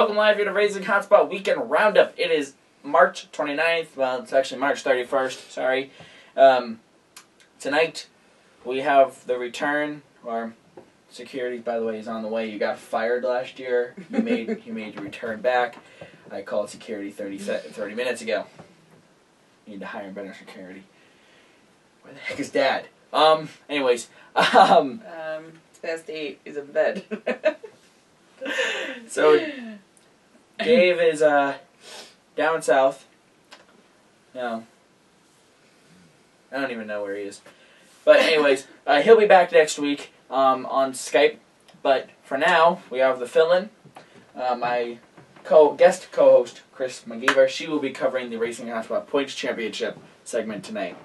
Welcome live here to Racing Hotspot Weekend Roundup. It is March 29th. Well, it's actually March 31st. Sorry. Tonight we have the return. Or security, by the way, is on the way. You got fired last year. You made your return back. I called security 30 minutes ago. You need to hire better security. Where the heck is Dad? Anyways. Past 8 is in bed. So, Dave is down south. No. I don't even know where he is. But anyways, he'll be back next week on Skype. But for now, we have the fill-in. My guest co-host, Chris McGeever, she will be covering the Racing Hotspot Points Championship segment tonight.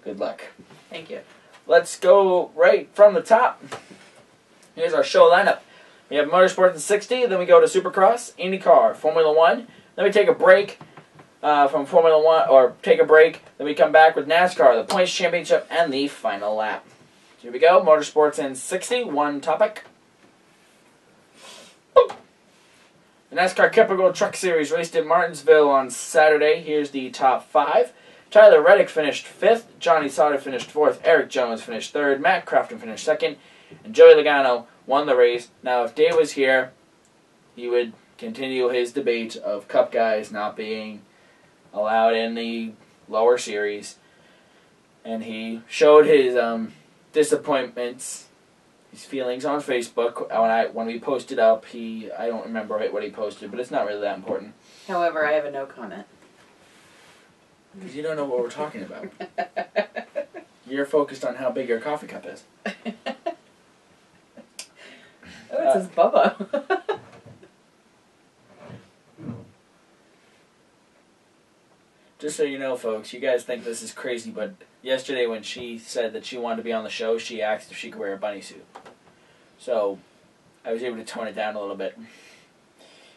Good luck. Thank you. Let's go right from the top. Here's our show lineup. We have Motorsports in 60, then we go to Supercross, IndyCar, Formula 1. Then we take a break from Formula 1, or take a break. Then we come back with NASCAR, the Points Championship, and the final lap. Here we go, Motorsports in 60, one topic. Boop. The NASCAR Capital Truck Series raced in Martinsville on Saturday. Here's the top 5. Tyler Reddick finished 5th, Johnny Sauter finished 4th, Eric Jones finished 3rd, Matt Crafton finished 2nd, and Joey Logano won the race. Now, if Dave was here, he would continue his debate of Cup guys not being allowed in the lower series. And he showed his disappointments, his feelings on Facebook. When we posted up, I don't remember what he posted, but it's not really that important. However, I have a no comment. Because you don't know what we're talking about. You're focused on how big your coffee cup is. Oh, it says Bubba. Just so you know, folks, you guys think this is crazy, but yesterday when she said that she wanted to be on the show, she asked if she could wear a bunny suit. So, I was able to tone it down a little bit.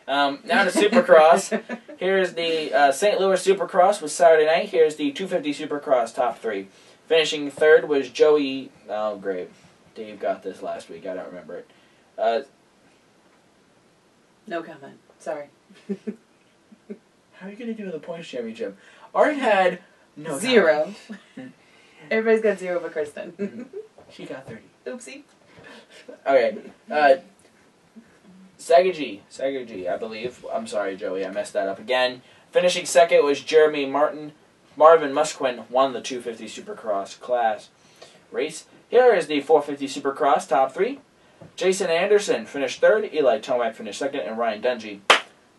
Now to Supercross. Here's the St. Louis Supercross was Saturday night. Here's the 250 Supercross top 3. Finishing 3rd was Joey... Oh, great. Dave got this last week. I don't remember it. No comment. Sorry. How are you going to do the points championship? Art had no 0. Everybody's got 0 but Kristen. She got 30. Oopsie. Okay. Sagaji, I believe. I'm sorry, Joey, I messed that up again. Finishing 2nd was Jeremy Martin. Marvin Musquin won the 250 Supercross class race. Here is the 450 Supercross top 3. Jason Anderson finished 3rd, Eli Tomac finished 2nd, and Ryan Dungey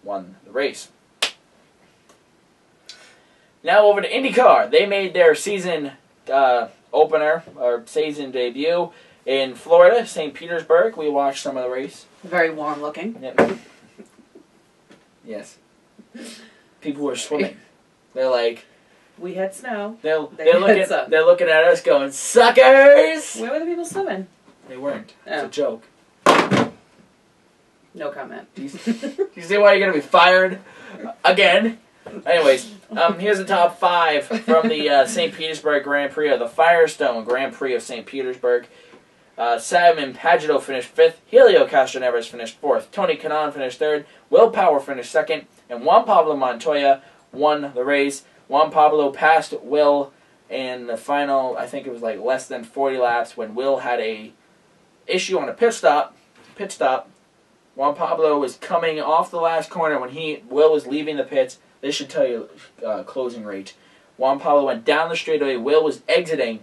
won the race. Now over to IndyCar. They made their season opener, or season debut, in Florida, St. Petersburg. We watched some of the race. Very warm looking. Yep. Yes. People were swimming. They're like... We had snow. They're looking at us going, suckers! Where were the people swimming? They weren't. Oh. It's a joke. No comment. Do you see why you're going to be fired? Again. Anyways, here's the top 5 from the St. Petersburg Grand Prix, of the Firestone Grand Prix of St. Petersburg. Simon Pageto finished 5th. Helio Castroneves finished 4th. Tony Kanaan finished 3rd. Will Power finished 2nd. And Juan Pablo Montoya won the race. Juan Pablo passed Will in the final, I think it was like less than 40 laps, when Will had a issue on a pit stop. Juan Pablo was coming off the last corner when Will was leaving the pits. This should tell you closing rate. Juan Pablo went down the straightaway. Will was exiting.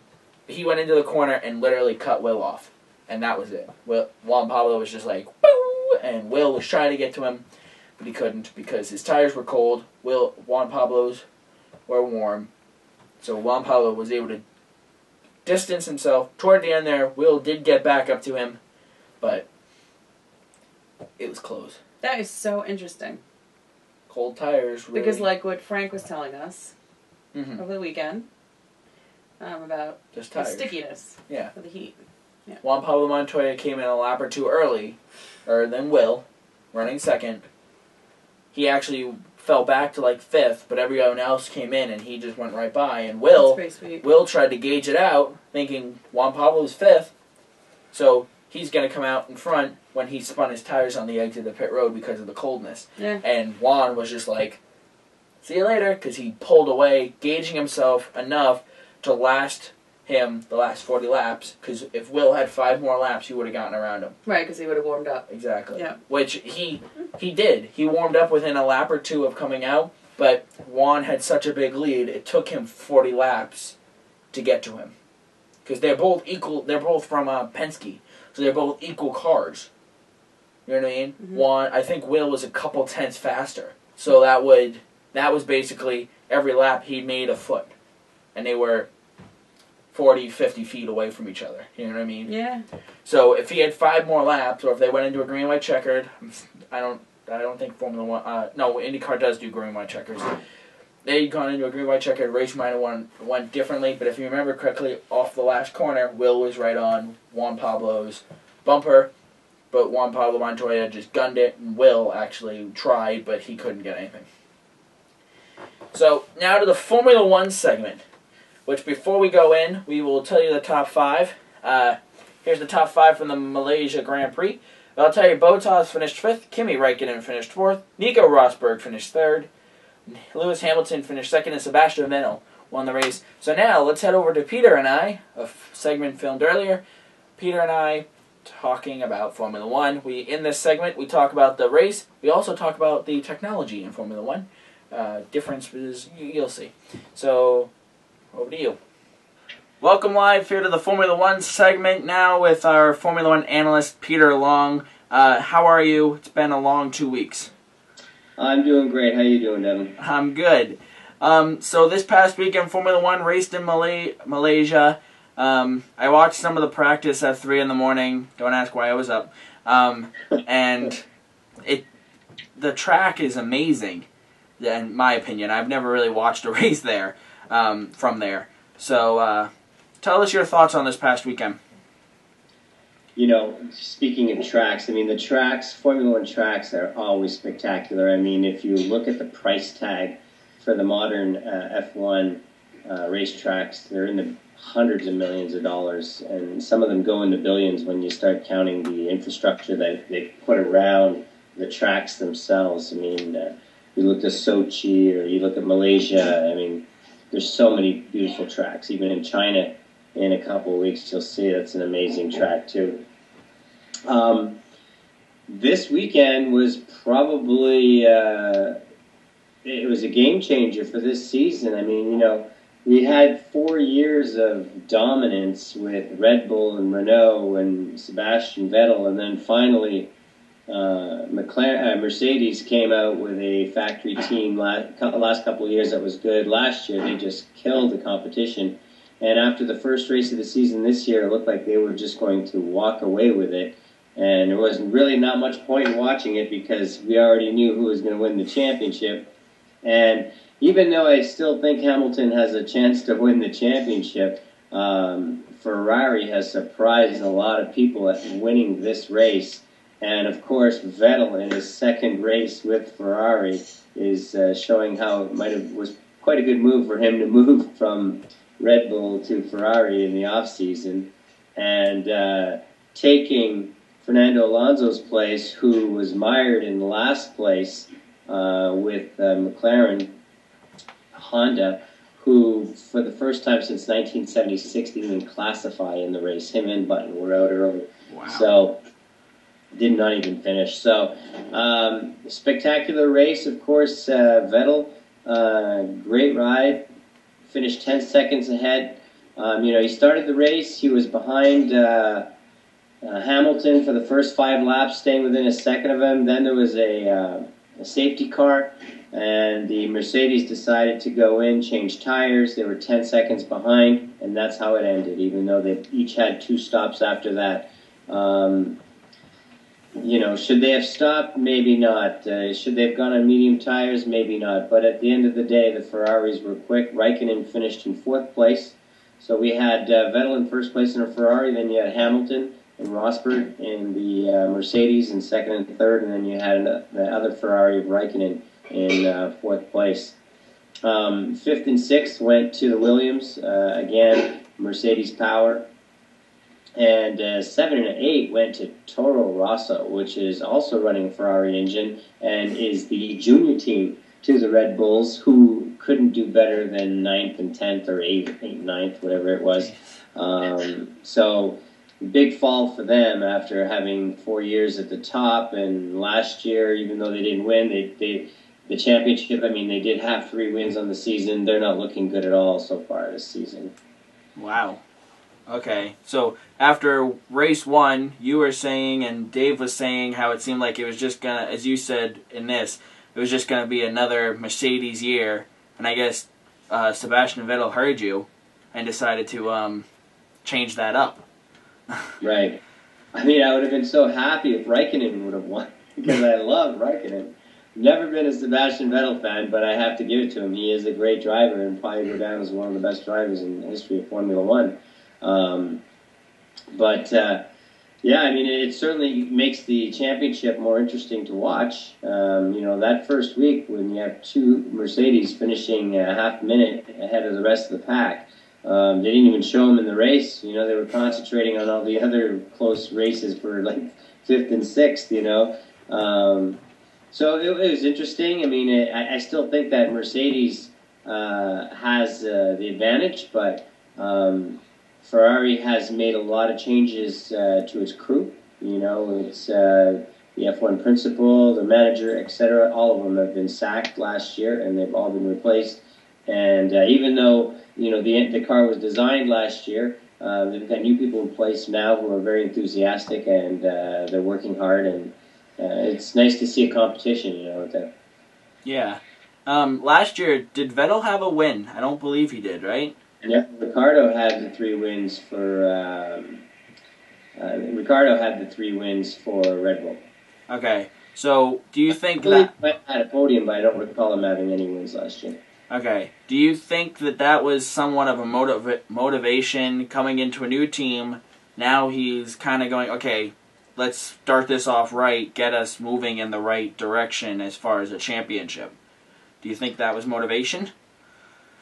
He went into the corner and literally cut Will off. And that was it. Juan Pablo was just like, boo! And Will was trying to get to him, but he couldn't because his tires were cold. Juan Pablo's were warm. So Juan Pablo was able to distance himself. Toward the end there, Will did get back up to him, but it was close. That is so interesting. Cold tires, really. Because like what Frank was telling us over the weekend about just the tires. stickiness of the heat. Yeah. Juan Pablo Montoya came in a lap or two early, than Will, running 2nd. He actually fell back to like 5th, but everyone else came in and he just went right by. And Will tried to gauge it out, thinking Juan Pablo was 5th. So he's going to come out in front when he spun his tires on the exit of the pit road because of the coldness. Yeah. And Juan was just like, see you later, because he pulled away, gauging himself enough to last him the last 40 laps, because if Will had 5 more laps, he would have gotten around him. Right, because he would have warmed up. Exactly. Yeah. Which he did. He warmed up within a lap or 2 of coming out, but Juan had such a big lead, it took him 40 laps to get to him. Because they're both equal, they're both from Penske, so they're both equal cars. You know what I mean? Mm-hmm. Juan, I think Will was a couple tenths faster. So that was basically every lap he made a foot. And they were 40, 50 feet away from each other. You know what I mean? Yeah. So if he had 5 more laps, or if they went into a green, white, checkered, I don't think Formula One, no, IndyCar does do green, white, checkers. They'd gone into a green, white, checkered, race might have went differently, but if you remember correctly, off the last corner, Will was right on Juan Pablo's bumper, but Juan Pablo Montoya just gunned it, and Will actually tried, but he couldn't get anything. So, now to the Formula One segment, which before we go in, we will tell you the top 5. Here's the top 5 from the Malaysia Grand Prix. I'll tell you, Bottas finished 5th, Kimi Räikkönen finished 4th, Nico Rosberg finished 3rd, Lewis Hamilton finished 2nd, and Sebastian Vettel won the race. So now, let's head over to Peter and I, a segment filmed earlier. Peter and I talking about Formula One. In this segment, we talk about the race. We also talk about the technology in Formula One. Differences, you'll see. So, over to you. Welcome live here to the Formula One segment now with our Formula One analyst, Peter Long. How are you? It's been a long 2 weeks. I'm doing great. How you doing, Devin? I'm good. So this past weekend, Formula One raced in Malaysia. I watched some of the practice at 3 in the morning. Don't ask why I was up. And the track is amazing, in my opinion. I've never really watched a race there, from there. So tell us your thoughts on this past weekend. You know, speaking of tracks, I mean, the tracks, Formula One tracks are always spectacular. I mean, if you look at the price tag for the modern F1 racetracks, they're in the hundreds of millions of dollars, and some of them go into billions when you start counting the infrastructure that they put around the tracks themselves. I mean, you look at Sochi or you look at Malaysia, I mean, there's so many beautiful tracks. Even in China, in a couple of weeks, you'll see that's an amazing track too. This weekend was probably, it was a game changer for this season. I mean, you know, we had 4 years of dominance with Red Bull and Renault and Sebastian Vettel, and then finally Mercedes came out with a factory team last couple of years that was good. Last year, they just killed the competition. And after the first race of the season this year, it looked like they were just going to walk away with it. And there was really not much point in watching it because we already knew who was going to win the championship. And even though I still think Hamilton has a chance to win the championship, Ferrari has surprised a lot of people at winning this race. And of course, Vettel in his second race with Ferrari is showing how it was quite a good move for him to move from Red Bull to Ferrari in the off-season, and taking Fernando Alonso's place, who was mired in last place with McLaren Honda, who for the first time since 1976 didn't even classify in the race. Him and Button were out early. Wow. So did not even finish. So spectacular race, of course. Vettel, great ride. Finished 10 seconds ahead. You know, he started the race. He was behind Hamilton for the first 5 laps, staying within a second of him. Then there was a safety car, and the Mercedes decided to go in, change tires. They were 10 seconds behind, and that's how it ended, even though they each had 2 stops after that. You know, should they have stopped? Maybe not. Should they have gone on medium tires? Maybe not. But at the end of the day, the Ferraris were quick. Raikkonen finished in 4th place. So we had Vettel in 1st place in a Ferrari. Then you had Hamilton and Rosberg in the Mercedes in 2nd and 3rd. And then you had the other Ferrari of Raikkonen in 4th place. 5th and 6th went to the Williams. Again, Mercedes power. And 7 and 8 went to Toro Rosso, which is also running a Ferrari engine and is the junior team to the Red Bulls, who couldn't do better than 9th and 10th or 8th, 9th, whatever it was. So big fall for them after having 4 years at the top. And last year, even though they didn't win, the championship, I mean, they did have 3 wins on the season. They're not looking good at all so far this season. Wow. Okay, so after race 1, you were saying, and Dave was saying, how it seemed like it was just gonna, as you said in this, it was just gonna be another Mercedes year, and I guess Sebastian Vettel heard you and decided to change that up. Right. I mean, I would have been so happy if Raikkonen would have won, because I love Raikkonen. Never been a Sebastian Vettel fan, but I have to give it to him. He is a great driver and probably go down as one of the best drivers in the history of Formula One. Yeah, I mean, it certainly makes the championship more interesting to watch. That first week when you have 2 Mercedes finishing a half minute ahead of the rest of the pack, they didn't even show them in the race. They were concentrating on all the other close races for like 5th and 6th, So it was interesting. I mean, I still think that Mercedes has the advantage, but Ferrari has made a lot of changes to its crew. It's the F1 principal, the manager, etc. All of them have been sacked last year, and they've all been replaced. And even though the car was designed last year, they've got new people in place now who are very enthusiastic, and they're working hard. And it's nice to see a competition. With that. Yeah. Last year, did Vettel have a win? I don't believe he did, right? Yeah, Ricardo had the 3 wins for Red Bull. Okay, so do you think that he had a podium, but I don't recall him having any wins last year. Okay, do you think that was somewhat of a motivation coming into a new team? Now he's kind of going, okay, let's start this off right, get us moving in the right direction as far as a championship. Do you think that was motivation?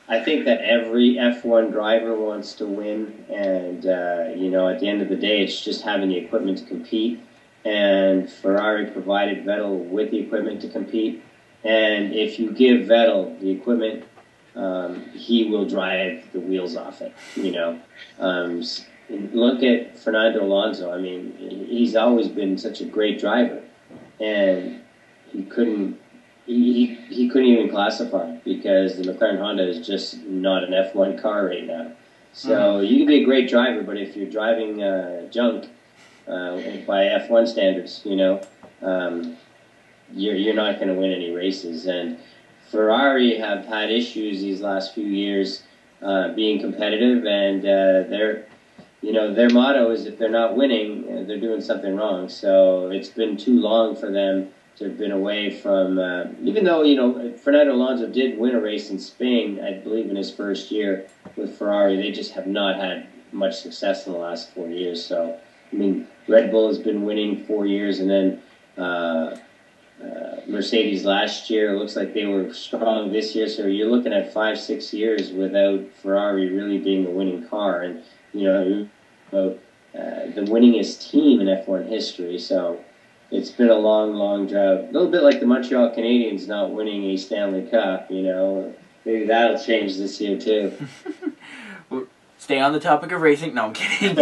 I think that every F1 driver wants to win, and at the end of the day, it's just having the equipment to compete. And Ferrari provided Vettel with the equipment to compete. And if you give Vettel the equipment, he will drive the wheels off it. Look at Fernando Alonso. I mean, he's always been such a great driver, and he couldn't even classify because the McLaren Honda is just not an F1 car right now. So you can be a great driver, but if you're driving junk by F1 standards, you're not going to win any races. And Ferrari have had issues these last few years being competitive, and their motto is if they're not winning, they're doing something wrong. So it's been too long for them to have been away from, even though, Fernando Alonso did win a race in Spain, I believe in his first year with Ferrari, they just have not had much success in the last 4 years. So, I mean, Red Bull has been winning 4 years, and then Mercedes last year, it looks like they were strong this year. So you're looking at 5-6 years without Ferrari really being the winning car. And, the winningest team in F1 history. So it's been a long, long drought. A little bit like the Montreal Canadiens not winning a Stanley Cup, Maybe that'll change this year, too. Stay on the topic of racing. No, I'm kidding.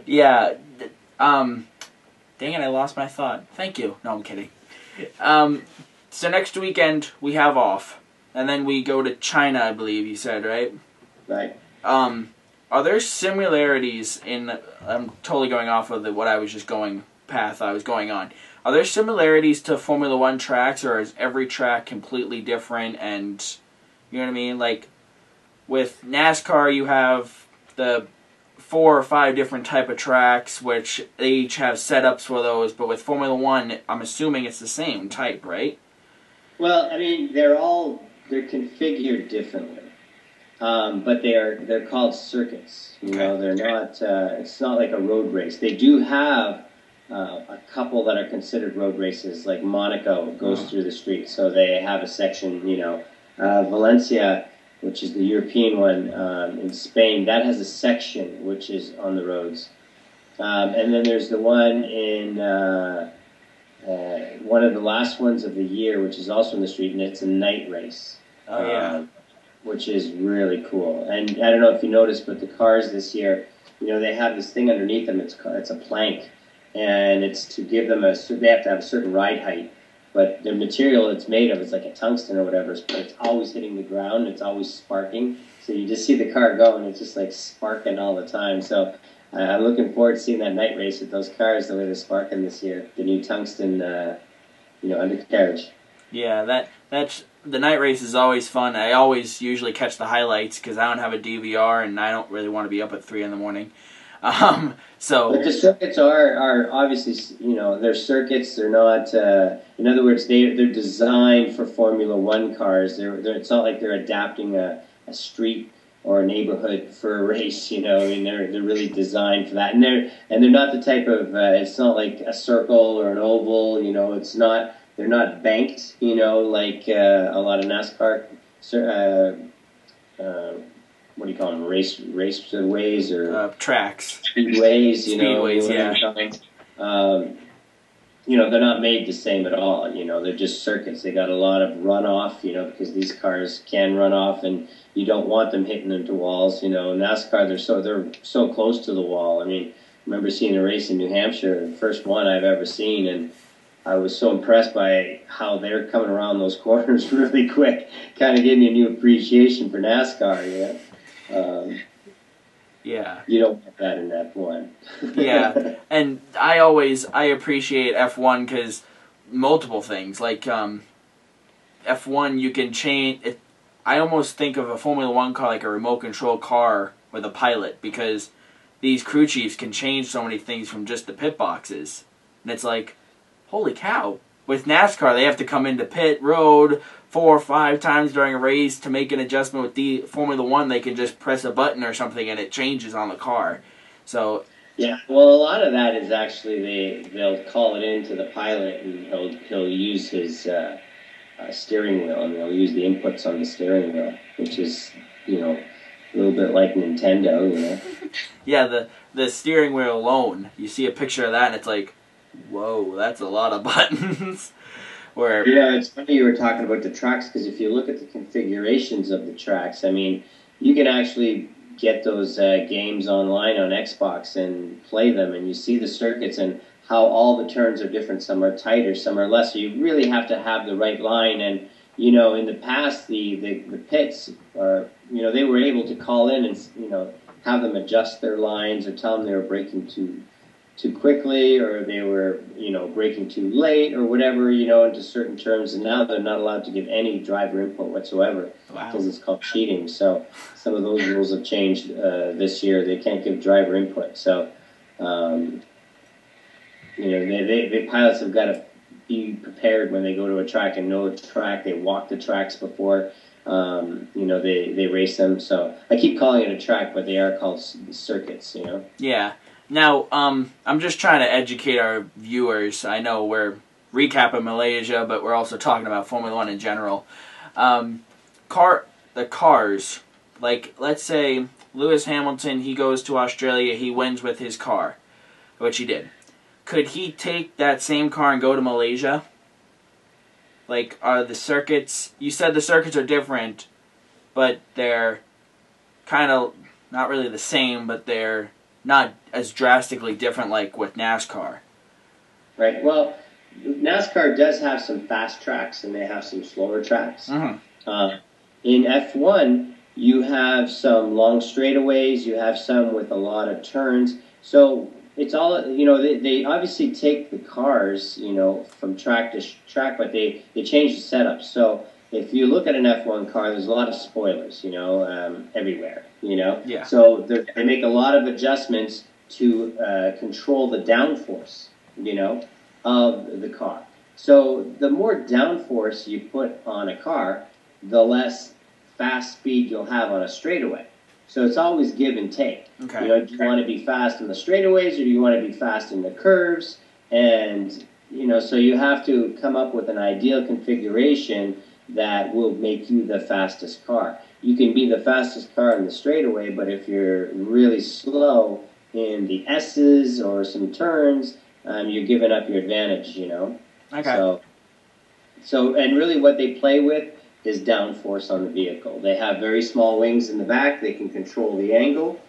Yeah. Dang it, I lost my thought. Thank you. No, I'm kidding. So next weekend, we have off. And then we go to China, I believe you said, right? Right. Are there similarities in... I'm totally going off of what I was just path I was going on. Are there similarities to Formula One tracks, or is every track completely different? And, you know what I mean? Like, with NASCAR, you have the 4 or 5 different type of tracks, which they each have setups for those. But with Formula One, I'm assuming it's the same type, right? Well, I mean, they're configured differently. But they're called circuits. They're not. It's not like a road race. They do have a couple that are considered road races, like Monaco goes through the street, so they have a section. Valencia which is the European one in Spain. That has a section which is on the roads. And then there's the one in one of the last ones of the year, which is also in the street, and it's a night race. Oh, yeah. Which is really cool. And I don't know if you noticed, but the cars this year, they have this thing underneath them. It's a plank, and it's to give them they have to have a certain ride height. But the material it's made of is like a tungsten or whatever, but it's always hitting the ground. It's always sparking. So you just see the car go, and it's just like sparking all the time. So I'm looking forward to seeing that night race with those cars, the way they're sparking this year. The new tungsten, undercarriage. Yeah, that's the night race is always fun. I always usually catch the highlights because I don't have a DVR and I don't really want to be up at 3 in the morning. So but the circuits are obviously, they're circuits. They're not. In other words, they're designed for Formula One cars. It's not like they're adapting a street or a neighborhood for a race. They're really designed for that. And they're not the type of. It's not like a circle or an oval. It's not. They're not banked. Like a lot of NASCAR. What do you call them? Raceways or tracks, speedways. Speedways, They're not made the same at all. They're just circuits. They got a lot of runoff. Because these cars can run off, and you don't want them hitting into walls. NASCAR, they're so close to the wall. I mean, I remember seeing a race in New Hampshire, the first one I've ever seen, and I was so impressed by how they're coming around those corners really quick. Kind of gave me a new appreciation for NASCAR. Yeah. You don't want that in F1. Yeah, and I appreciate F1 because multiple things. Like F1, you can change it. I almost think of a Formula One car like a remote control car with a pilot because these crew chiefs can change so many things from just the pit boxes. And it's like, holy cow. With NASCAR, they have to come into pit road 4 or 5 times during a race to make an adjustment. With the Formula One, they can just press a button or something and it changes on the car. So yeah, well, a lot of that is actually they'll call it in to the pilot, and he'll use his steering wheel, and they'll use the inputs on the steering wheel, which is a little bit like Nintendo. Yeah, the steering wheel alone, you see a picture of that, and it's like, whoa, that's a lot of buttons. Where it's funny you were talking about the tracks, because if you look at the configurations of the tracks, I mean, you can actually get those games online on Xbox and play them, and you see the circuits and how all the turns are different. Some are tighter, some are less. So you really have to have the right line. And in the past, the pits are, they were able to call in and have them adjust their lines or tell them they were braking too quickly, or they were, braking too late, or whatever, into certain terms. And now they're not allowed to give any driver input whatsoever. Wow. Because it's called cheating. So some of those rules have changed this year. They can't give driver input. So, the pilots have got to be prepared when they go to a track and know the track. They walk the tracks before, they race them. So I keep calling it a track, but they are called circuits, Yeah. Now, I'm just trying to educate our viewers. I know we're recapping Malaysia, but we're also talking about Formula One in general. The cars, like, let's say Lewis Hamilton, he goes to Australia, he wins with his car, which he did. Could he take that same car and go to Malaysia? Like, are the circuits, you said the circuits are different, but they're kind of not really the same, but they're not as drastically different like with NASCAR. Right. Well, NASCAR does have some fast tracks and they have some slower tracks. Mm-hmm. In F1, you have some long straightaways, you have some with a lot of turns. So it's all, they obviously take the cars, from track to track, but they change the setup. So if you look at an F1 car, there's a lot of spoilers, everywhere, Yeah. So they make a lot of adjustments to control the downforce, of the car. So the more downforce you put on a car, the less fast speed you'll have on a straightaway. So it's always give and take. Okay. Do you want to be fast in the straightaways, or do you want to be fast in the curves? And, so you have to come up with an ideal configuration that will make you the fastest car. you can be the fastest car in the straightaway, but if you're really slow in the S's or some turns, you're giving up your advantage, Okay. So, and really what they play with is downforce on the vehicle. They have very small wings in the back. They can control the angle.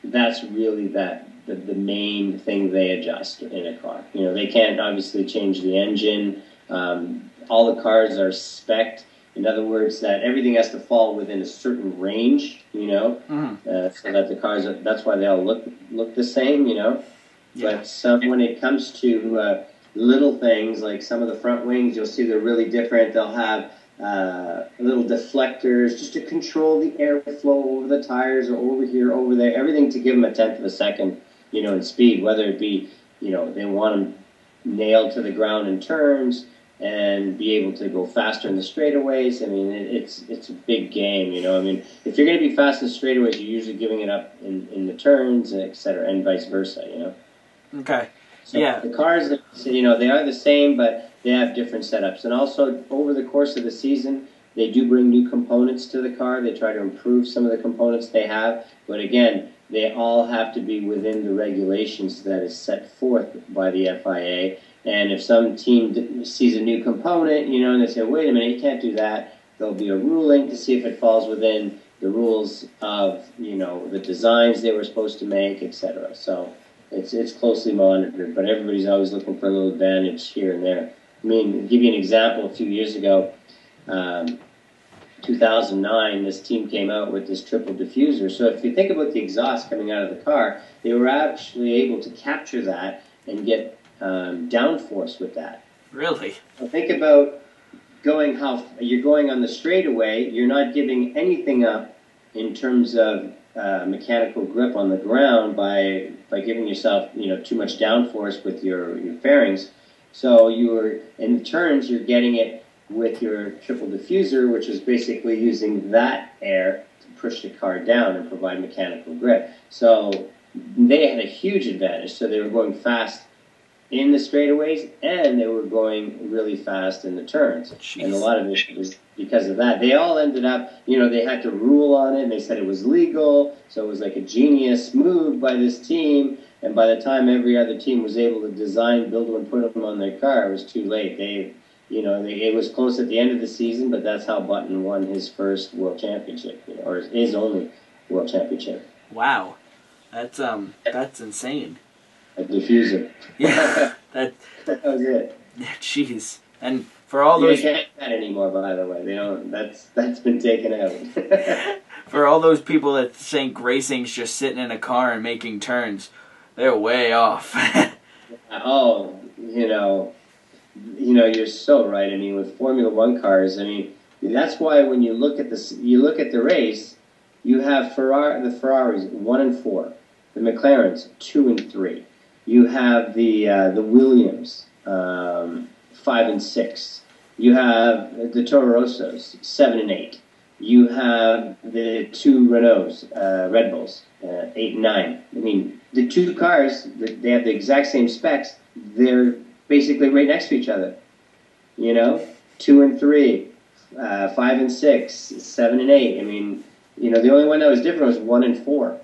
That's really the main thing they adjust in a car. They can't obviously change the engine. All the cars are spec'd. In other words, that everything has to fall within a certain range, so that the cars that's why they all look the same, Yeah. But when it comes to little things, like some of the front wings, you'll see they're really different. They'll have little deflectors just to control the airflow over the tires or over here, over there, everything to give them a tenth of a second, in speed, whether it be, they want them nailed to the ground in turns and be able to go faster in the straightaways. I mean, it's a big game, if you're going to be fast in the straightaways, you're usually giving it up in the turns, et cetera, and vice versa, Okay. So yeah. the cars, they are the same, but they have different setups. And also, over the course of the season, they do bring new components to the car. They try to improve some of the components they have. But again, they all have to be within the regulations that is set forth by the FIA. And if some team sees a new component, and they say, wait a minute, you can't do that, there'll be a ruling to see if it falls within the rules of, the designs they were supposed to make, etc. So it's closely monitored, but everybody's always looking for a little advantage here and there. I mean, to give you an example, a few years ago, 2009, this team came out with this triple diffuser. So if you think about the exhaust coming out of the car, they were actually able to capture that and get downforce with that. Really? So think about how you're going on the straightaway. You're not giving anything up in terms of mechanical grip on the ground by giving yourself too much downforce with your fairings. So in turns you're getting it with your triple diffuser, which is basically using that air to push the car down and provide mechanical grip. So they had a huge advantage. So they were going fast in the straightaways, and they were going really fast in the turns. Jeez. And a lot of it was because of that. They all ended up, they had to rule on it, and they said it was legal, so it was like a genius move by this team, and by the time every other team was able to design, build them, and put them on their car, it was too late. It was close at the end of the season, but that's how Button won his first world championship, or his only world championship. Wow. That's insane. A diffuser. Yeah. That was it. Jeez. And for all those... You can't do that anymore, by the way. They don't. That's been taken out. For all those people that think racing's just sitting in a car and making turns, they're way off. Oh, you're so right. I mean, with Formula One cars, that's why when you look at the race, you have the Ferraris 1 and 4, the McLarens 2 and 3. You have the Williams 5 and 6. You have the Toro Rossos 7 and 8. You have the 2 Renaults, Red Bulls 8 and 9. I mean, the 2 cars, they have the exact same specs. They're basically right next to each other. 2 and 3, 5 and 6, 7 and 8. I mean, the only one that was different was 1 and 4.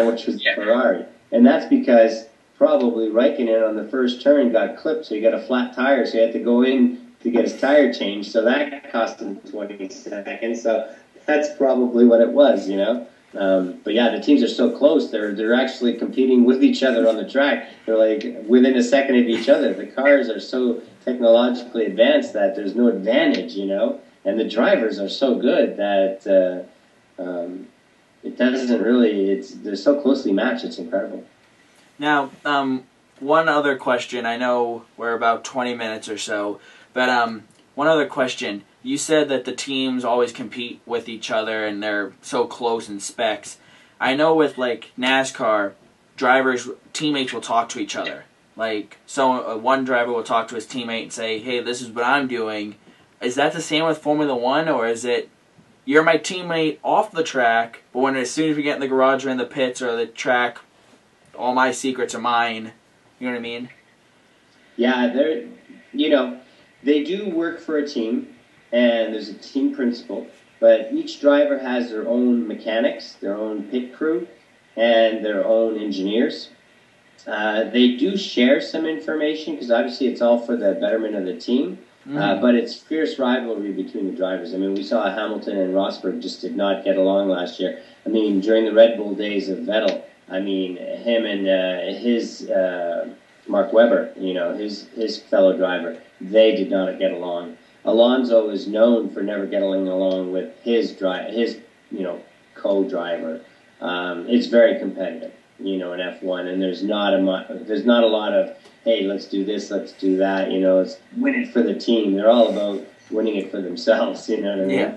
Which was Ferrari, and that's because probably Raikkonen on the first turn got clipped, so he got a flat tire, so he had to go in to get his tire changed. So that cost him 20 seconds. So that's probably what it was. But yeah, the teams are so close. They're actually competing with each other on the track. They're like within a second of each other. The cars are so technologically advanced that there's no advantage, and the drivers are so good that it doesn't really. They're so closely matched. It's incredible. Now, one other question. I know we're about 20 minutes or so, but one other question. You said that the teams always compete with each other and they're so close in specs. I know with like NASCAR, teammates will talk to each other. Like, so one driver will talk to his teammate and say, "Hey, this is what I'm doing." Is that the same with Formula One, or is it you're my teammate off the track, but as soon as we get in the garage or in the pits or the track, all my secrets are mine? You know what I mean? Yeah, they do work for a team. and there's a team principal, but each driver has their own mechanics, their own pit crew, and their own engineers. They do share some information because obviously it's all for the betterment of the team, but it's fierce rivalry between the drivers. I mean, we saw Hamilton and Rosberg just did not get along last year. I mean, during the Red Bull days of Vettel, I mean, him and his Mark Webber, his fellow driver, they did not get along. Alonso is known for never getting along with his co-driver. It's very competitive, in F1, and there's not a lot of, hey, let's do this, let's do that. It's win it for the team. They're all about winning it for themselves. You know what I mean? Yeah.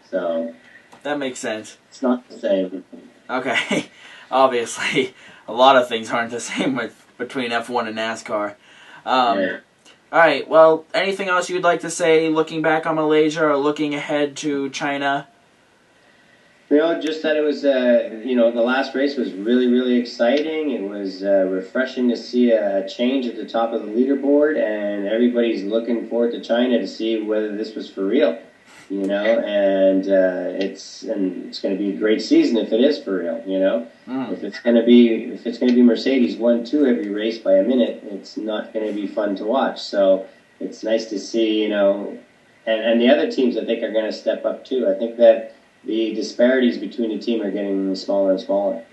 So that makes sense. It's not the same. Okay. Obviously, a lot of things aren't the same between F1 and NASCAR. Yeah. All right. Well, anything else you'd like to say looking back on Malaysia or looking ahead to China? Just that it was, the last race was really, really exciting. It was refreshing to see a change at the top of the leaderboard, and everybody's looking forward to China to see whether this was for real, and it's going to be a great season if it is for real, If it's going to be Mercedes 1-2 every race by a minute, it's not going to be fun to watch. So it's nice to see, and the other teams I think are going to step up too. I think that the disparities between the team are getting smaller and smaller,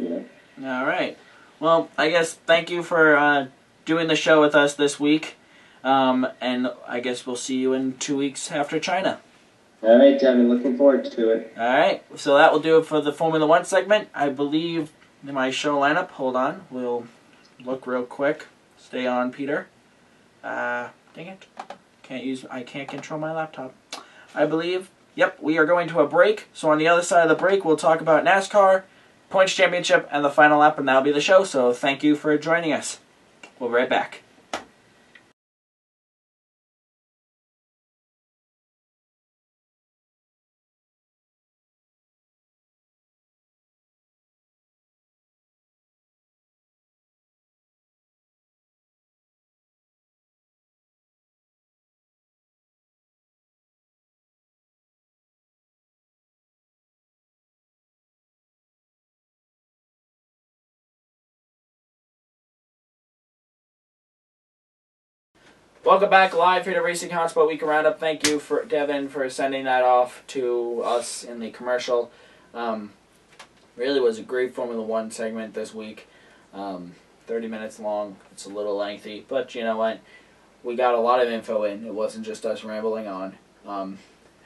All right. Well, I guess thank you for doing the show with us this week. And I guess we'll see you in 2 weeks after China. All right, Devin. Looking forward to it. All right. So that will do it for the Formula One segment. I believe in my show lineup. Hold on. We'll look real quick. Stay on, Peter. Dang it. I can't control my laptop. I believe... Yep, we are going to a break. So on the other side of the break, we'll talk about NASCAR, Points Championship, and the final lap, and that'll be the show. So thank you for joining us. We'll be right back. Welcome back live here to Racing Hotspot Week Roundup. Thank you, Devin, for sending that off to us in the commercial. Really was a great Formula One segment this week. 30 minutes long. It's a little lengthy, but you know what? We got a lot of info in. It wasn't just us rambling on.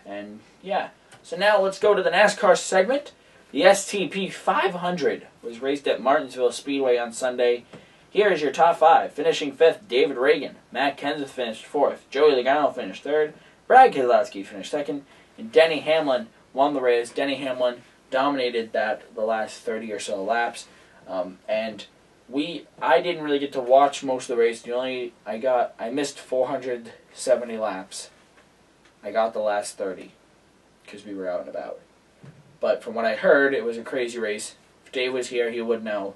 And yeah. So now let's go to the NASCAR segment. The STP 500 was raced at Martinsville Speedway on Sunday. Here is your top 5. Finishing 5th, David Reagan. Matt Kenseth finished 4th. Joey Logano finished 3rd. Brad Keselowski finished 2nd. And Denny Hamlin won the race. Denny Hamlin dominated the last 30 or so laps. And I didn't really get to watch most of the race. I missed 470 laps. I got the last 30 because we were out and about. But from what I heard, it was a crazy race. If Dave was here, he would know.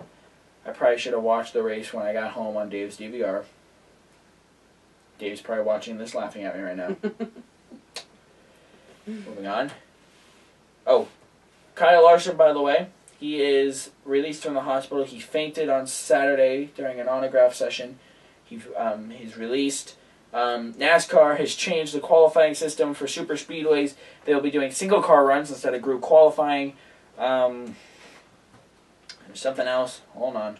I probably should have watched the race when I got home on Dave's DVR. Dave's probably watching this laughing at me right now. Moving on. Oh, Kyle Larson, by the way, he is released from the hospital. He fainted on Saturday during an autograph session. He's released. NASCAR has changed the qualifying system for super speedways. They'll be doing single car runs instead of group qualifying. There's something else. Hold on.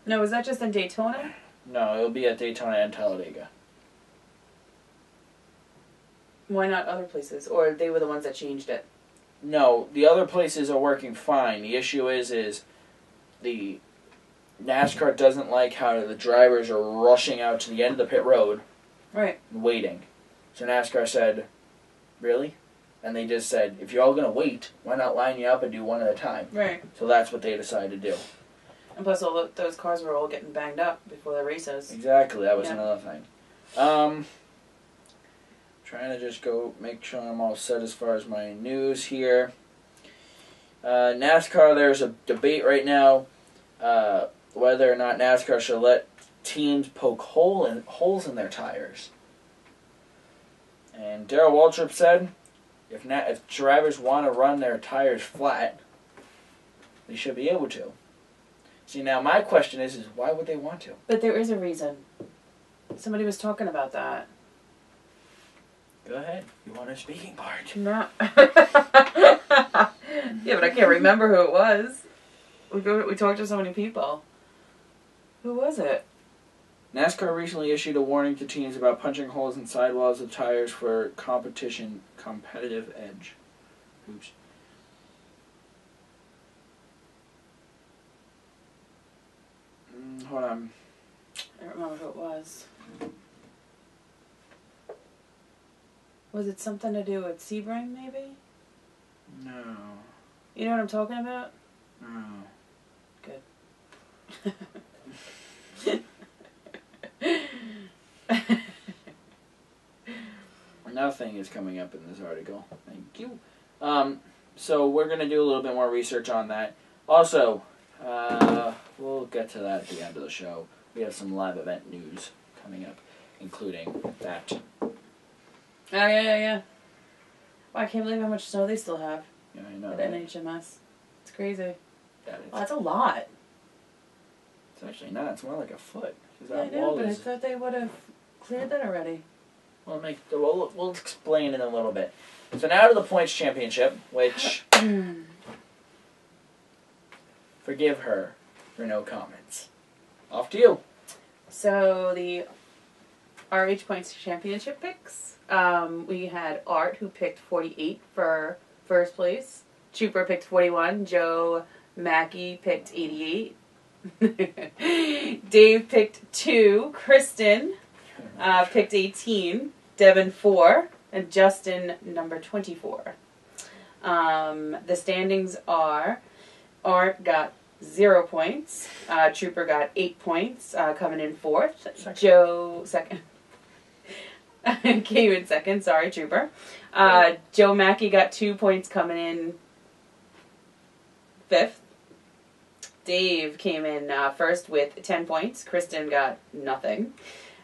No, is that just in Daytona? No, it'll be at Daytona and Talladega. Why not other places? Or they were the ones that changed it? No, the other places are working fine. The issue is the NASCAR doesn't like how the drivers are rushing out to the end of the pit road. Right. Waiting. So NASCAR said, really? And they just said, if you're all going to wait, why not line you up and do one at a time? Right. So that's what they decided to do. And plus, those cars were all getting banged up before the races. Exactly. That was another thing. Trying to just go make sure I'm all set as far as my news here. NASCAR, there's a debate right now whether or not NASCAR should let teams poke holes in their tires. And Darrell Waltrip said, if drivers want to run their tires flat, they should be able to. See, now my question is why would they want to? But there is a reason. Somebody was talking about that. Go ahead. You want a speaking part? No. Yeah, but I can't remember who it was. We talked to so many people. Who was it? NASCAR recently issued a warning to teams about punching holes in sidewalls of tires for competitive edge. Oops. Hold on. I don't remember who it was. Was it something to do with Sebring, maybe? No. You know what I'm talking about? No. Good. Nothing is coming up in this article. Thank you. So we're going to do a little bit more research on that. Also, we'll get to that at the end of the show. We have some live event news coming up, including that. Oh, yeah. Well, I can't believe how much snow they still have Yeah, I know. at Right? NHMS. It's crazy. That is, Well, that's a lot. it's actually not. It's more like a foot. 'Cause Yeah, I that know, wall but I is... thought they would have cleared that already. We'll explain in a little bit. So now to the points championship, which... forgive her for no comments. Off to you. So the RH Points Championship picks. We had Art, who picked 48 for first place. Trooper picked 41. Joe Mackey picked 88. Dave picked 2. Kristen picked 18. Devin 4. And Justin number 24. The standings are Art got 0 points. Trooper got 8 points, coming in 4th. Second. Joe, second. Came in 2nd, sorry, Trooper. Joe Mackey got 2 points, coming in 5th. Dave came in 1st with 10 points. Kristen got nothing.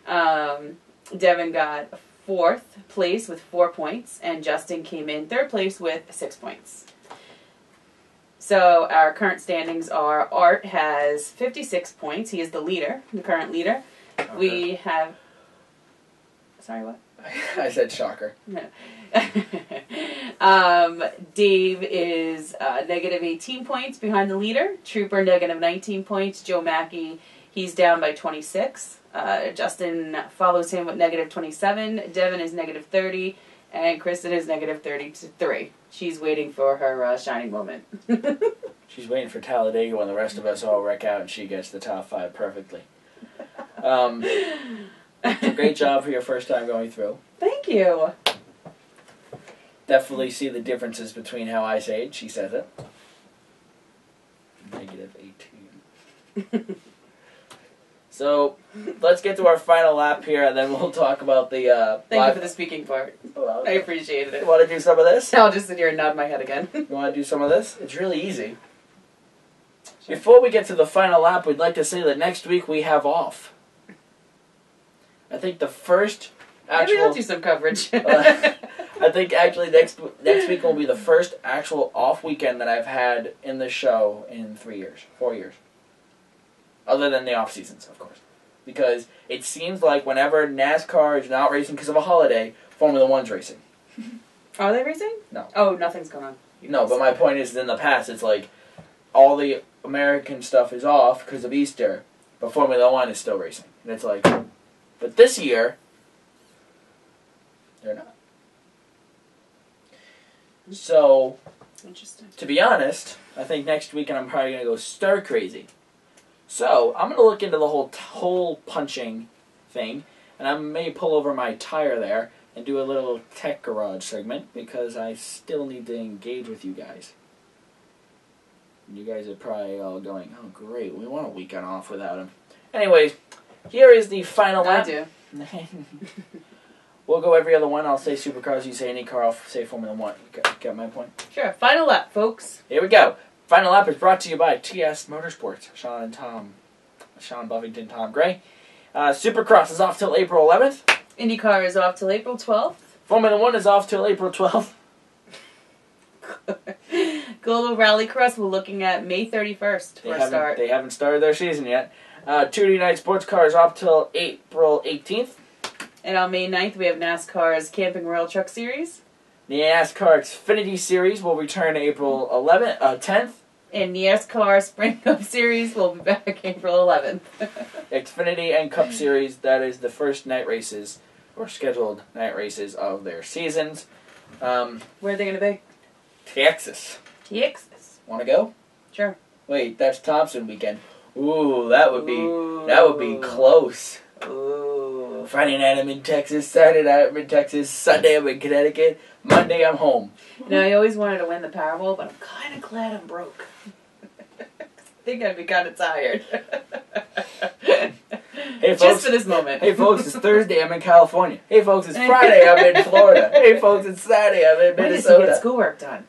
Devin got 4th place with 4 points. And Justin came in 3rd place with 6 points. So our current standings are Art has 56 points. He is the leader, the current leader. Okay. We have... Sorry, what? I said shocker. No. Dave is negative 18 points behind the leader. Trooper negative 19 points. Joe Mackey, he's down by 26. Justin follows him with negative 27. Devin is negative 30. And Kristen is negative 33. She's waiting for her shining moment. She's waiting for Talladega when the rest of us all wreck out and she gets the top 5 perfectly. Great job for your first time going through. Thank you. Definitely see the differences between how I say it. She says it. Negative 18. So, let's get to our final lap here, and then we'll talk about the... Thank you for the speaking part. I appreciated You it. want to do some of this? I'll just sit here and nod my head again. You want to do some of this? It's really easy. Before we get to the final lap, we'd like to say that next week we have off. I think the first actual... Maybe I'll do some coverage. I think actually next week will be the first actual off weekend that I've had in the show in 4 years. Other than the off seasons, of course. Because it seems like whenever NASCAR is not racing because of a holiday, Formula One's racing. Are they racing? No. Oh, nothing's going on. No, but my point is in the past it's like all the American stuff is off because of Easter, but Formula One is still racing. And it's like, but this year, they're not. So, Interesting. to be honest, I think next weekend I'm probably going to go stir crazy. So, I'm going to look into the whole punching thing, and I may pull over my tire there and do a little tech garage segment, because I still need to engage with you guys. And you guys are probably all going, oh great, we want a weekend off without him. Anyways, here is the final lap. I do. We'll go every other one. I'll say Supercars, you say any car, I'll say Formula 1. Got my point? Sure. Final lap, folks. Here we go. Final lap is brought to you by TS Motorsports. Sean Buffington, Tom Gray. Supercross is off till April 11th. IndyCar is off till April 12th. Formula One is off till April 12th. Global Rallycross, we're looking at May 31st for a start. They haven't started their season yet. 2D Night Sports Cars off till April 18th. And on May 9th, we have NASCAR's Camping World Truck Series. The NASCAR Xfinity Series will return April 10th. And NASCAR Spring Cup Series will be back April 11th. Xfinity and Cup Series, that is the first night races, or scheduled night races of their seasons. Where are they going to be? Texas. Texas. Want to go? Sure. Wait, that's Thompson weekend. Ooh, that would be close. Ooh. Friday night I'm in Texas, Saturday night I'm in Texas, Sunday I'm in Connecticut, Monday I'm home. I always wanted to win the Powerball, but I'm kind of glad I'm broke. I think I'd be kind of tired. Hey, folks, just for this moment. Hey folks, it's Thursday, I'm in California. Hey folks, it's Friday, I'm in Florida. Hey folks, it's Saturday, I'm in Minnesota. When does he get schoolwork done?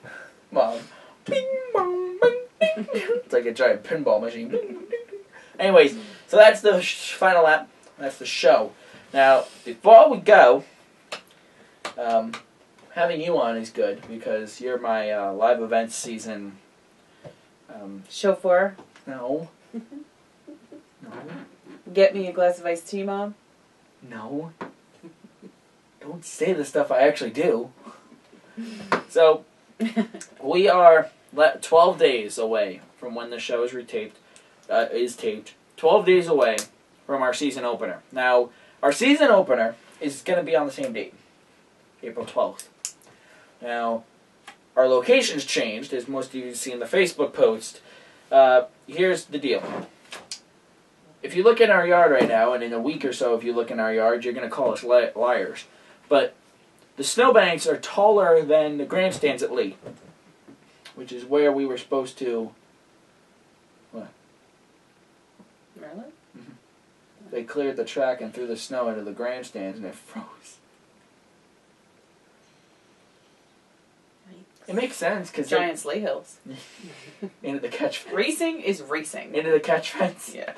Mom. Bing, bong, bing, ding. It's like a giant pinball machine. Ding, ding, ding. Anyways, so that's the final lap. That's the show. Now, before we go, having you on is good because you're my live events season. Chauffeur. No. No. Get me a glass of iced tea, Mom. No. Don't say the stuff I actually do. So, we are 12 days away from when the show is taped. 12 days away from our season opener. Now, our season opener is going to be on the same date, April 12th. Now, our location's changed, as most of you have seen the Facebook post. Here's the deal. If you look in our yard right now, and in a week or so if you look in our yard, you're going to call us liars. But the snowbanks are taller than the grandstands at Lee, which is where we were supposed to... What? Really? Mm-hmm. They cleared the track and threw the snow into the grandstands, and it froze. It makes sense because giant sleigh hills. Into the catch fence. Racing is racing. Into the catch fence. Yeah.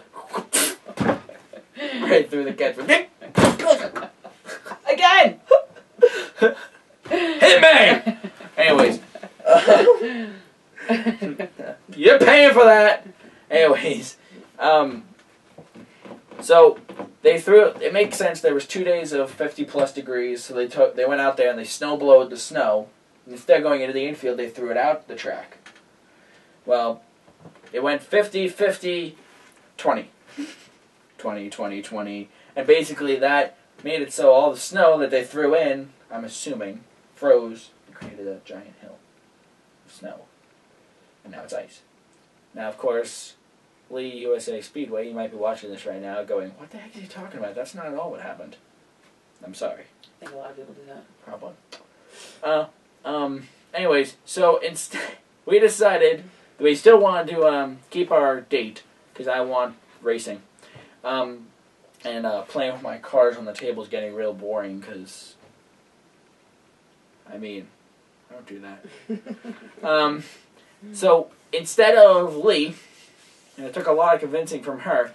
Right through the catch fence. Again. Hit me. Anyways, you're paying for that. Anyways, so they threw. It makes sense. There was 2 days of 50+ degrees, so they went out there and they snowblowed the snow. Instead of going into the infield, they threw it out the track. Well, it went 50, 50, 20. 20, 20, 20. And basically that made it so all the snow that they threw in, I'm assuming, froze and created a giant hill of snow. And now it's ice. Now, of course, Lee USA Speedway, you might be watching this right now going, what the heck are you talking about? That's not at all what happened. I'm sorry. I think a lot of people do that. Probably. Anyways, so instead, we decided that we still want to keep our date, because I want racing. And playing with my cars on the table is getting real boring, because, I mean, I don't do that. So, instead of Lee, and it took a lot of convincing from her,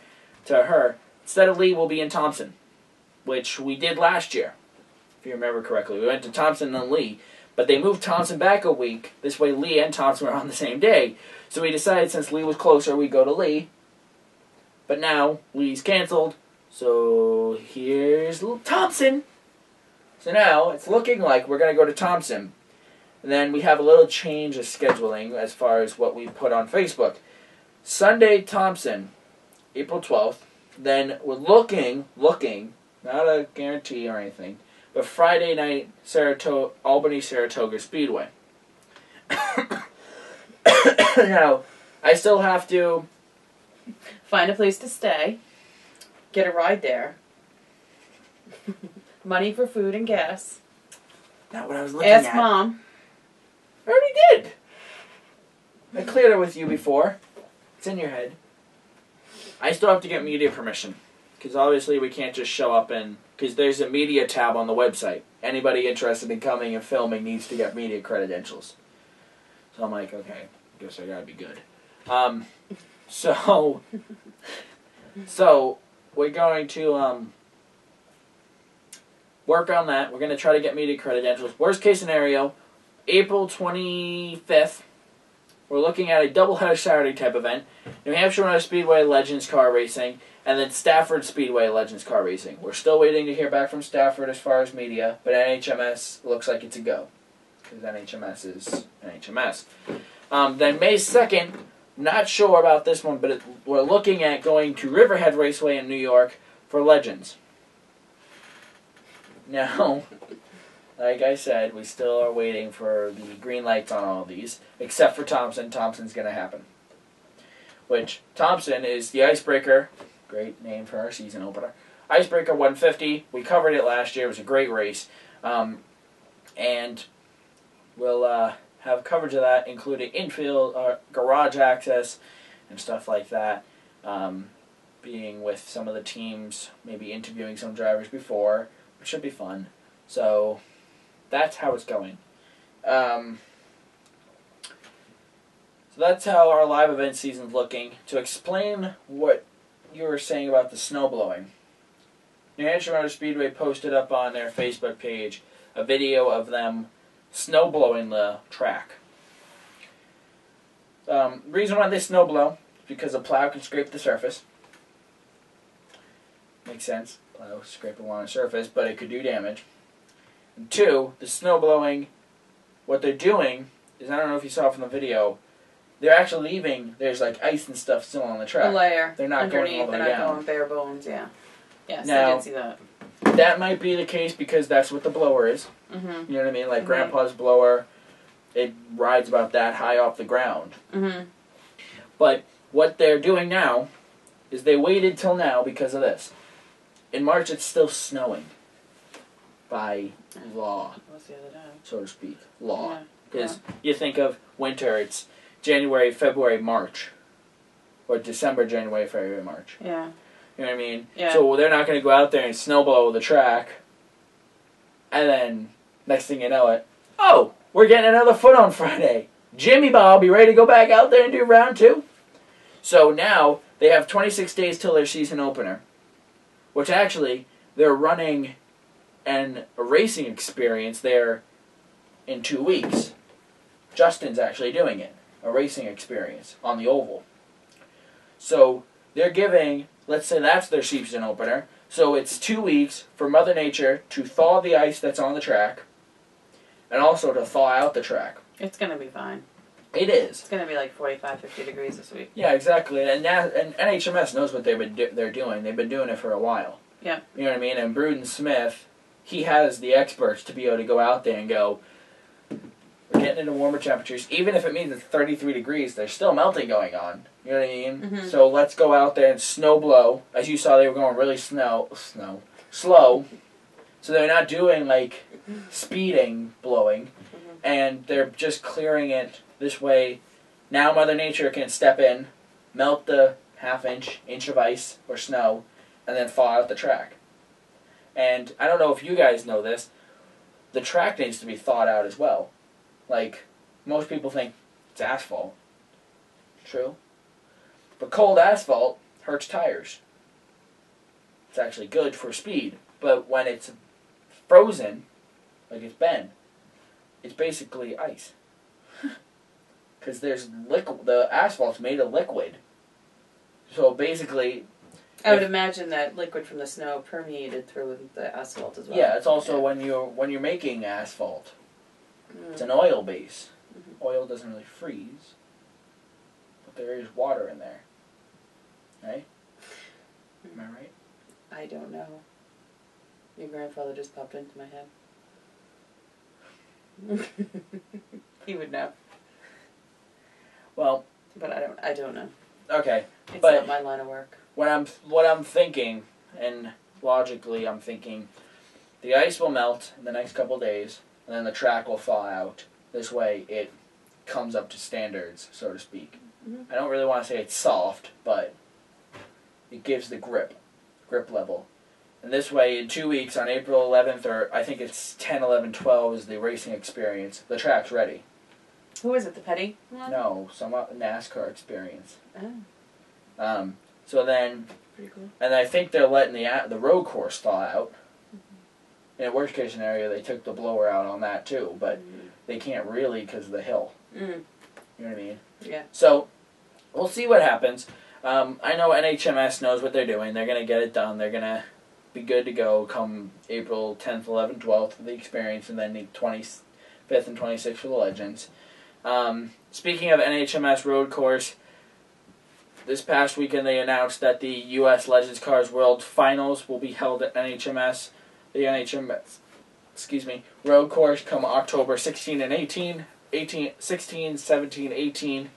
instead of Lee, we'll be in Thompson, which we did last year, if you remember correctly. We went to Thompson and Lee. But they moved Thompson back a week. This way Lee and Thompson were on the same day. So we decided since Lee was closer, we'd go to Lee. But now, Lee's canceled. So here's Thompson. So now, it's looking like we're going to go to Thompson. And then we have a little change of scheduling as far as what we put on Facebook. Sunday, Thompson, April 12th. Then we're looking, not a guarantee or anything, but Friday night, Albany-Saratoga Speedway. Now, I still have to... Find a place to stay. Get a ride there. Money for food and gas. Not what I was looking at. Ask Mom. I already did. I cleared it with you before. It's in your head. I still have to get media permission. Because obviously we can't just show up and... Because there's a media tab on the website. Anybody interested in coming and filming needs to get media credentials. So I'm like, okay, I guess I gotta be good. So we're going to work on that. We're going to try to get media credentials. Worst case scenario, April 25th, we're looking at a doubleheader Saturday type event. New Hampshire Motor Speedway Legends Car Racing, and then Stafford Speedway Legends Car Racing. We're still waiting to hear back from Stafford as far as media, but NHMS looks like it's a go. Because NHMS is NHMS. Then May 2nd, not sure about this one, but we're looking at going to Riverhead Raceway in New York for Legends. Now, like I said, we still are waiting for the green lights on all of these, except for Thompson. Thompson's going to happen. Which, Thompson is the Icebreaker. Great name for our season opener. Icebreaker 150. We covered it last year. It was a great race. And we'll have coverage of that, including infield, garage access, and stuff like that. Being with some of the teams, maybe interviewing some drivers before, which should be fun. So that's how it's going. So that's how our live event season's looking. To explain what you were saying about the snow blowing, New Hampshire Motor Speedway posted up on their Facebook page a video of them snow blowing the track. Reason why they snow blow is because a plow can scrape the surface. Makes sense. Plow scrape along the surface, but it could do damage. And two, the snow blowing, what they're doing is, I don't know if you saw from the video, they're actually leaving, there's like ice and stuff still on the track. A layer. They're not going all the way down. They're not going bare bones, yeah. Yes, now, I did see that. That might be the case because that's what the blower is. Mm-hmm. You know what I mean? Like Grandpa's blower, it rides about that high off the ground. Mm-hmm. But what they're doing now is they waited till now because of this. In March, it's still snowing by law, What's the other day? so to speak. Law. Yeah. Because you think of winter, it's January, February, March. Or December, January, February, March. Yeah. You know what I mean? Yeah. So they're not going to go out there and snow blow the track. And then, next thing you know it, oh, we're getting another foot on Friday. Jimmy Bob, you ready to go back out there and do round 2? So now, they have 26 days till their season opener. Which actually, they're running a racing experience there in 2 weeks. Justin's actually doing it. A racing experience on the oval. So, they're giving, let's say that's their season opener. So it's 2 weeks for Mother Nature to thaw the ice that's on the track. And also to thaw out the track. It's going to be fine. It is. It's going to be like 45, 50 degrees this week. Yeah, exactly. And NHMS knows what they're doing. They've been doing it for a while. Yeah. You know what I mean? And Bruden Smith, he has the experts to be able to go out there and go, we're getting into warmer temperatures. Even if it means it's 33 degrees, there's still melting going on. You know what I mean? Mm-hmm. So let's go out there and snow blow. As you saw, they were going really slow. So they're not doing like speeding blowing. Mm-hmm. And they're just clearing it this way. Now Mother Nature can step in, melt the inch of ice or snow, and then thaw out the track. And I don't know if you guys know this, the track needs to be thawed out as well. Like, most people think it's asphalt. True. But cold asphalt hurts tires. It's actually good for speed. But when it's frozen, like it's been, it's basically ice. Because there's the asphalt's made of liquid. So basically, I would imagine that liquid from the snow permeated through the asphalt as well. Yeah, it's also when you're making asphalt. It's an oil base. Mm-hmm. Oil doesn't really freeze, but there is water in there. Right? Am I right? I don't know. Your grandfather just popped into my head. He would know. Well, but I don't know. Okay, it's but not my line of work. What I'm thinking, and logically I'm thinking, the ice will melt in the next couple days, and then the track will thaw out. This way, it comes up to standards, so to speak. Mm-hmm. I don't really want to say it's soft, but it gives the grip level. And this way, in 2 weeks, on April 11th, or I think it's 10, 11, 12 is the racing experience, the track's ready. Who is it, the Petty one? No, some NASCAR experience. Oh. So then, pretty cool. And I think they're letting the road course thaw out. in a worst case scenario, they took the blower out on that too, but they can't really because of the hill. Mm. You know what I mean? Yeah. So, we'll see what happens. I know NHMS knows what they're doing. They're going to get it done. They're going to be good to go come April 10th, 11th, 12th for the Experience, and then the 25th and 26th for the Legends. Speaking of NHMS Road Course, this past weekend they announced that the U.S. Legends Cars World Finals will be held at NHMS. The NHMS, Road Course come October 16 and 16, 17, 18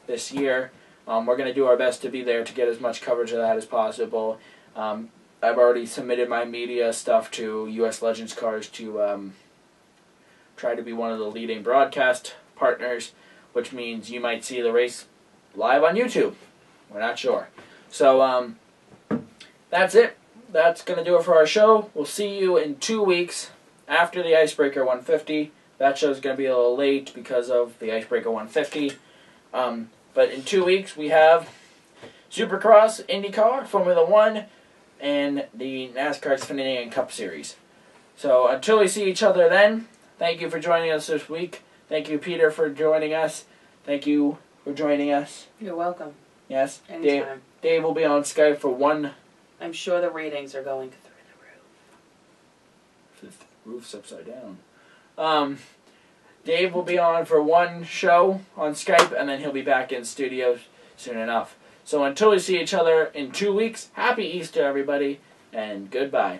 this year. We're going to do our best to be there to get as much coverage of that as possible. I've already submitted my media stuff to U.S. Legends Cars to try to be one of the leading broadcast partners, which means you might see the race live on YouTube. We're not sure. So that's it. That's going to do it for our show. We'll see you in 2 weeks after the Icebreaker 150. That show's going to be a little late because of the Icebreaker 150. But in 2 weeks we have Supercross, IndyCar, Formula 1, and the NASCAR Xfinity and Cup Series. So until we see each other then, thank you for joining us this week. Thank you, Peter, for joining us. Thank you for joining us. You're welcome. Yes. Anytime. Dave will be on Skype for one. I'm sure the ratings are going through the roof. The roof's upside down. Dave will be on for one show on Skype, and then he'll be back in studio soon enough. So until we see each other in 2 weeks, happy Easter, everybody, and goodbye.